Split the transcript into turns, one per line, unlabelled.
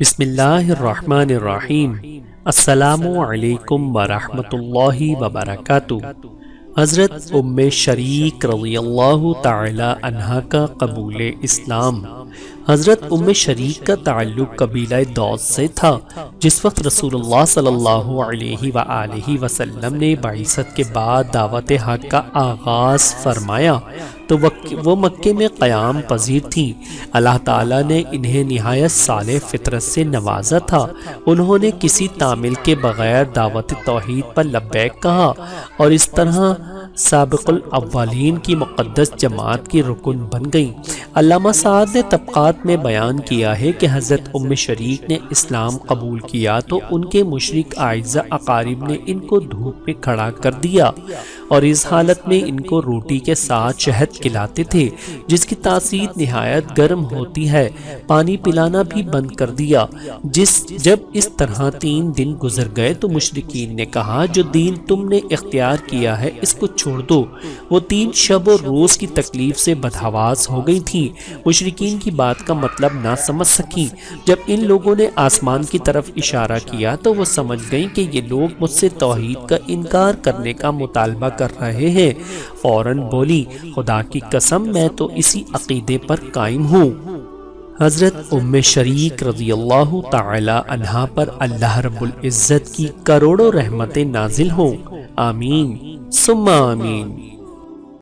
بسم اللہ الرحمن الرحیم۔ السلام علیکم ورحمۃ اللہ وبرکاتہ۔ حضرت ام شریک رضی اللہ تعالی عنہا کا قبول اسلام۔ حضرت ام شریک کا تعلق قبیلہ دوس سے تھا۔ جس وقت رسول اللہ صلی اللہ علیہ وآلہ وسلم نے بعثت کے بعد دعوت حق کا آغاز فرمایا تو وہ مکے میں قیام پذیر تھیں۔ اللہ تعالیٰ نے انہیں نہایت صالح فطرت سے نوازا تھا۔ انہوں نے کسی تعمیل کے بغیر دعوت توحید پر لبیک کہا اور اس طرح سابق الاولین کی مقدس جماعت کی رکن بن گئیں۔ علامہ سعد نے طبقات میں بیان کیا ہے کہ حضرت ام شریک نے اسلام قبول کیا تو ان کے مشرک اعزاء اقارب نے ان کو دھوپ میں کھڑا کر دیا اور اس حالت میں ان کو روٹی کے ساتھ شہد کھلاتے تھے جس کی تاثیر نہایت گرم ہوتی ہے۔ پانی پلانا بھی بند کر دیا۔ جب اس طرح 3 دن گزر گئے تو مشرکین نے کہا جو دین تم نے اختیار کیا ہے اس کو چھوڑ دو۔ وہ 3 شب و روز کی تکلیف سے بدحواس ہو گئی تھیں۔ مشرکین کی بات کا مطلب نہ سمجھ سکیں۔ جب ان لوگوں نے آسمان کی طرف اشارہ کیا تو وہ سمجھ گئیں کہ یہ لوگ مجھ سے توحید کا انکار کرنے کا مطالبہ کر رہے ہیں۔ فوراً بولی خدا کی قسم میں تو اسی عقیدے پر قائم ہوں۔ حضرت ام شریک رضی اللہ تعالی عنہا پر اللہ رب العزت کی کروڑوں رحمتیں نازل ہوں۔ آمین ثم آمین۔